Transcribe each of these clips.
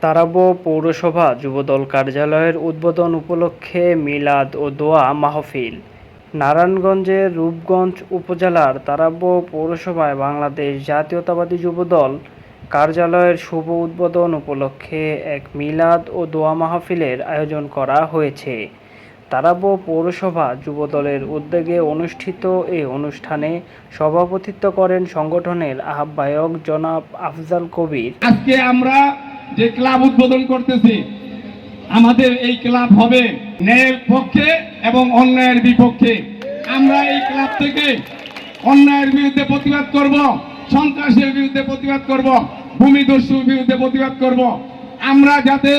তারাবো পৌরসভা যুবদল কার্যালয়ের উদ্বোধন উপলক্ষে মিলাদ ও দোয়া মাহফিল। নারায়ণগঞ্জের রূপগঞ্জ উপজেলার তারাবো পৌরসভায় বাংলাদেশ জাতীয়তাবাদী যুবদল কার্যালয়ের শুভ উদ্বোধন উপলক্ষে এক মিলাদ ও দোয়া মাহফিলের আয়োজন করা হয়েছে। তারাবো পৌরসভা যুবদলের উদ্যোগে অনুষ্ঠিত এই অনুষ্ঠানে সভাপতিত্ব করেন সংগঠনের আহ্বায়ক জনাব আফজাল কবির। আজকে আমরা যে ক্লাব উদ্বোধন করতেছি, আমাদের এই ক্লাব হবে ন্যায়ের পক্ষে এবং অন্যায়ের বিপক্ষে। আমরা এই ক্লাব থেকে অন্যায়ের বিরুদ্ধে প্রতিবাদ করব, সন্ত্রাসের বিরুদ্ধে প্রতিবাদ করব, ভূমিদস্যুর বিরুদ্ধে প্রতিবাদ করব। আমরা যাতে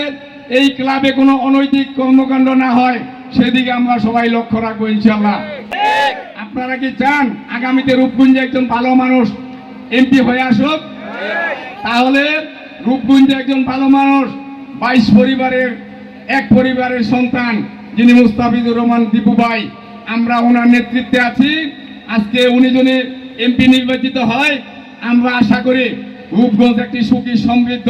এই ক্লাবে কোনো অনৈতিক কর্মকাণ্ড না হয় সেদিকে আমরা সবাই লক্ষ্য রাখবো ইনশাআল্লাহ। আপনারা কি চান আগামীতে রূপগঞ্জে একজন ভালো মানুষ এমপি হয়ে আসুক? তাহলে রূপগঞ্জে একজন ভালো মানুষ 22 পরিবারের এক পরিবারের সন্তান যিনি মুস্তাফিজুর রহমান দীপু ভাই, আমরা ওনার নেতৃত্বে আছি। আজকে উনি যদি এমপি নির্বাচিত হয়, আমরা আশা করি রূপগঞ্জ একটি সুখী সমৃদ্ধ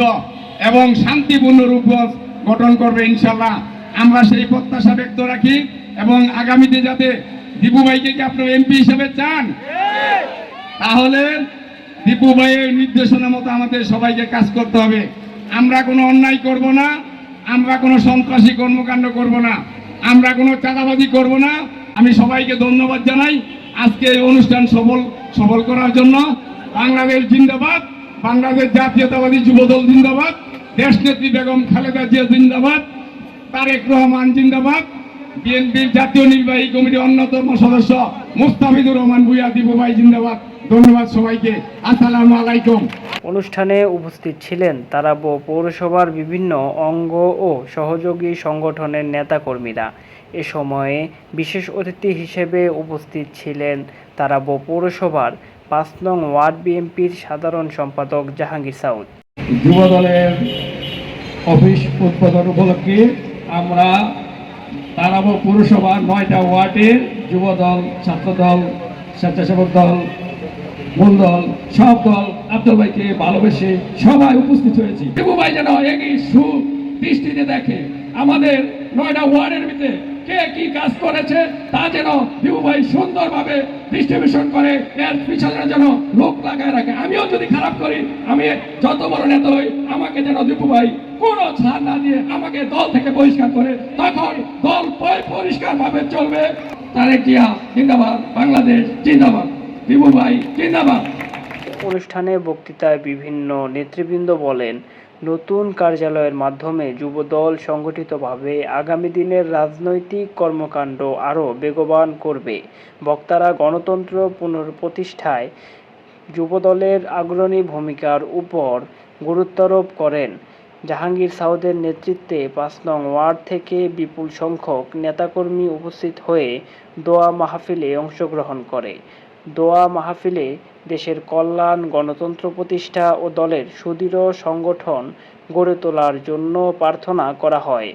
এবং শান্তিপূর্ণ রূপগঞ্জ গঠন করবে ইনশাআল্লাহ। আমরা সেই প্রত্যাশা ব্যক্ত রাখি এবং আগামীতে যাতে দীপু ভাইকে কি আপনারা এমপি হিসেবে চান, তাহলে দীপু ভাইয়ের নির্দেশনা মতো আমাদের সবাইকে কাজ করতে হবে। আমরা কোনো অন্যায় করব না, আমরা কোনো সন্ত্রাসী কর্মকাণ্ড করব না, আমরা কোনো চাঁদাবাজি করব না। আমি সবাইকে ধন্যবাদ জানাই আজকে এই অনুষ্ঠান সফল করার জন্য। বাংলাদেশ জিন্দাবাদ, বাংলাদেশ জাতীয়তাবাদী যুবদল জিন্দাবাদ, দেশনেত্রী বেগম খালেদা জিয়া জিন্দাবাদ, তারেক রহমান জিন্দাবাদ, বিএনপির জাতীয় নির্বাহী কমিটির অন্যতম সদস্য মুস্তাফিজুর রহমান ভূঁইয়া দীপু ভাই জিন্দাবাদ। ধন্যবাদ সবাইকে। আসসালামু আলাইকুম। অনুষ্ঠানে উপস্থিত ছিলেন তারাবো পৌরসভার বিভিন্ন অঙ্গ ও সহযোগী সংগঠনের নেতাকর্মীরা। এ সময়ে বিশেষ অতিথি হিসেবে উপস্থিত ছিলেন তারাবো পৌরসভার 5 নং ওয়ার্ড বিএনপির সাধারণ সম্পাদক জাহাঙ্গীর সাউদ। যুবদলের অফিস উদ্বোধন উপলক্ষে আমরা তারাবো পৌরসভার 9টা ওয়ার্ডের যুবদল, ছাত্রদল, স্বেচ্ছাসেবক দল, মূল দল, সব দল আব্দুল ভাইকে ভালোবেসে সবাই উপস্থিত হয়েছি। দীপু ভাই যেন একই সুদৃষ্টিতে দেখে আমাদের 9টা ওয়ার্ডের ভিতরে কে কি কাজ করেছে তা যেন দীপু ভাই সুন্দরভাবে ডিস্ট্রিবিউশন করে, এর পিছনে যেন লোক লাগায় রাখে। আমিও যদি খারাপ করি, আমি যত বড় নেতা হই, আমাকে যেন দীপু ভাই কোনো ছাড় না দিয়ে আমাকে দল থেকে বহিষ্কার করে, তখন দল পরিষ্কার ভাবে চলবে। তারেক জিয়া জিন্দাবাদ, বাংলাদেশ জিন্দাবাদ, দীপু ভাই জিন্দাবাদ। অনুষ্ঠানে বক্তৃতায় বিভিন্ন নেতৃবৃন্দ বলেন, নতুন কার্যালয়ের মাধ্যমে যুবদল সংগঠিতভাবে আগামী দিনের রাজনৈতিক কর্মকাণ্ড আরও বেগবান করবে। বক্তারা গণতন্ত্র পুনঃপ্রতিষ্ঠায় যুবদলের অগ্রণী ভূমিকার উপর গুরুত্বারোপ করেন। জাহাঙ্গীর সাউদের নেতৃত্বে 5 নং ওয়ার্ড থেকে বিপুল সংখ্যক নেতাকর্মী উপস্থিত হয়ে দোয়া মাহফিলে অংশগ্রহণ করে। দোয়া মাহফিলে দেশের কল্যাণ, গণতন্ত্র প্রতিষ্ঠা ও দলের সুদৃঢ় সংগঠন গড়ে তোলার জন্য প্রার্থনা করা হয়।